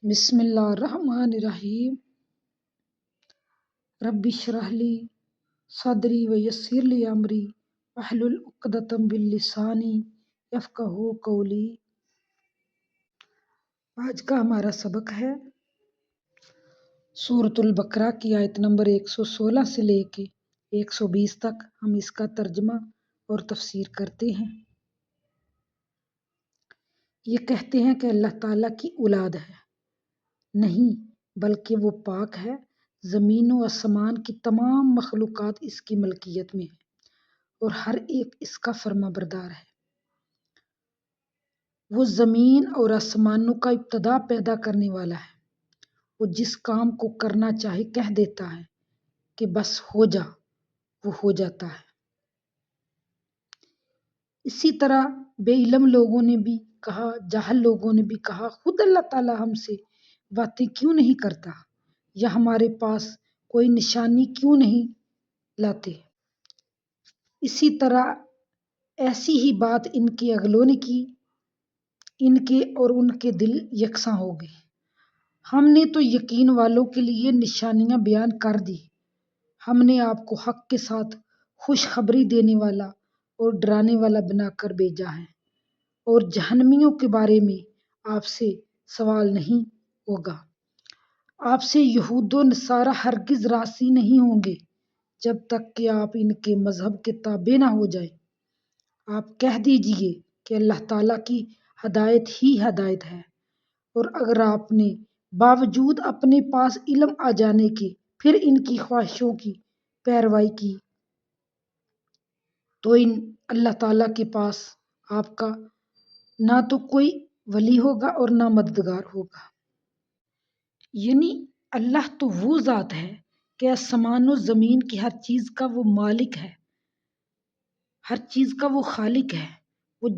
بسم اللہ الرحمن الرحیم۔ رب اشرح لی صدری ویسر لی امری واحلل عقدۃ من لسانی یفقہوا قولی۔ آج کا ہمارا سبق ہے سورۃ البقرہ کی آیت نمبر 116 سے لے کے 120 تک۔ ہم اس کا ترجمہ اور تفسیر کرتے ہیں۔ یہ کہتے ہیں کہ اللہ تعالیٰ کی اولاد ہے، نہیں بلکہ وہ پاک ہے۔ زمین و آسمان کی تمام مخلوقات اس کی ملکیت میں ہے اور ہر ایک اس کا فرما بردار ہے۔ وہ زمین اور آسمانوں کا ابتدا پیدا کرنے والا ہے۔ وہ جس کام کو کرنا چاہے کہہ دیتا ہے کہ بس ہو جا، وہ ہو جاتا ہے۔ اسی طرح بے علم لوگوں نے بھی کہا، جاہل لوگوں نے بھی کہا، خود اللہ تعالیٰ ہم سے باتیں کیوں نہیں کرتا، یا ہمارے پاس کوئی نشانی کیوں نہیں لاتے۔ اسی طرح ایسی ہی بات ان کے اگلوں نے کی، ان کے اور ان کے دل یکساں ہو گئے۔ ہم نے تو یقین والوں کے لیے نشانیاں بیان کر دی۔ ہم نے آپ کو حق کے ساتھ خوشخبری دینے والا اور ڈرانے والا بنا کر بھیجا ہے، اور جہنمیوں کے بارے میں آپ سے سوال نہیں ہوگا۔ آپ سے یہود و نصارہ ہرگز راضی نہیں ہوں گے جب تک کہ آپ ان کے مذہب کے تابع نہ ہو جائیں۔ آپ کہہ دیجئے کہ اللہ تعالیٰ کی ہدایت ہی ہدایت ہے، اور اگر آپ نے باوجود اپنے پاس علم آ جانے کے پھر ان کی خواہشوں کی پیروی کی تو اللہ تعالیٰ کے پاس آپ کا نہ تو کوئی ولی ہوگا اور نہ مددگار ہوگا۔ یعنی اللہ تو وہ ذات ہے کہ آسمان و زمین کی ہر چیز کا وہ مالک ہے، ہر چیز کا وہ خالق ہے۔ وہ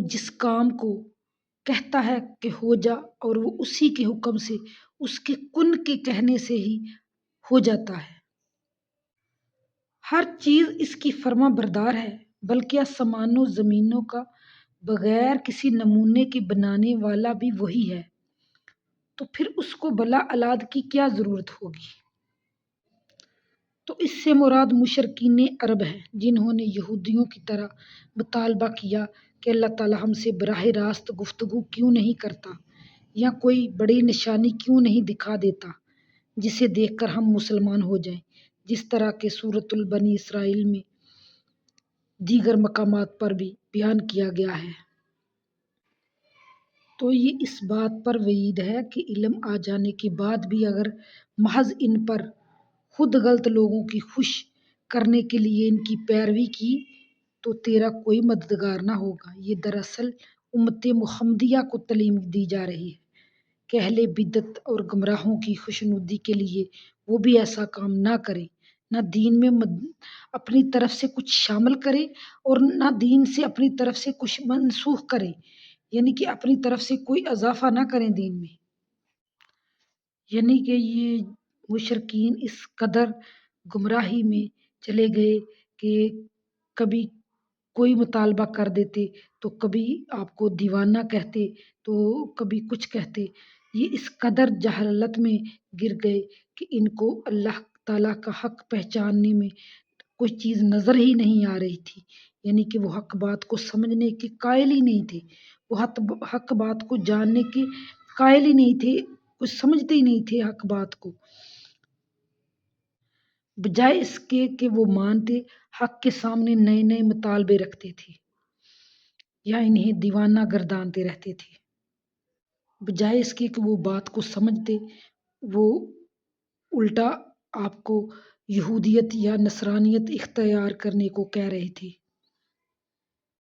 جس کام کو کہتا ہے کہ ہو جا، اور وہ اسی کے حکم سے، اس کے کن کے کہنے سے ہی ہو جاتا ہے۔ ہر چیز اس کی فرما بردار ہے، بلکہ آسمان و زمینوں کا بغیر کسی نمونے کے بنانے والا بھی وہی ہے، تو پھر اس کو بلا اولاد کی کیا ضرورت ہوگی؟ تو اس سے مراد مشرکین عرب ہے، جنہوں نے یہودیوں کی طرح مطالبہ کیا کہ اللہ تعالیٰ ہم سے براہ راست گفتگو کیوں نہیں کرتا، یا کوئی بڑی نشانی کیوں نہیں دکھا دیتا جسے دیکھ کر ہم مسلمان ہو جائیں، جس طرح کہ سورۃ بنی اسرائیل میں دیگر مقامات پر بھی بیان کیا گیا ہے۔ تو یہ اس بات پر وعید ہے کہ علم آ جانے کے بعد بھی اگر محض ان پر خود غلط لوگوں کی خوش کرنے کے لیے ان کی پیروی کی تو تیرا کوئی مددگار نہ ہوگا۔ یہ دراصل امت محمدیہ کو تعلیم دی جا رہی ہے کہ اہل بدعت اور گمراہوں کی خوشنودی کے لیے وہ بھی ایسا کام نہ کریں، نہ دین میں اپنی طرف سے کچھ شامل کریں اور نہ دین سے اپنی طرف سے کچھ منسوخ کریں، یعنی کہ اپنی طرف سے کوئی اضافہ نہ کریں دین میں۔ یعنی کہ یہ مشرکین اس قدر گمراہی میں چلے گئے کہ کبھی کوئی مطالبہ کر دیتے تو کبھی آپ کو دیوانہ کہتے، تو کبھی کچھ کہتے۔ یہ اس قدر جہالت میں گر گئے کہ ان کو اللہ تعالیٰ کا حق پہچاننے میں کوئی چیز نظر ہی نہیں آ رہی تھی، یعنی کہ وہ حق بات کو سمجھنے کے قائل ہی نہیں تھے، وہ حق بات کو جاننے کے قائل ہی نہیں تھے، کچھ سمجھتے ہی نہیں تھے حق بات کو۔ بجائے اس کے کہ وہ مانتے، حق کے سامنے نئے نئے مطالبے رکھتے تھے یا انہیں دیوانہ گردانتے رہتے تھے۔ بجائے اس کے کہ وہ بات کو سمجھتے، وہ الٹا آپ کو یہودیت یا نصرانیت اختیار کرنے کو کہہ رہے تھے۔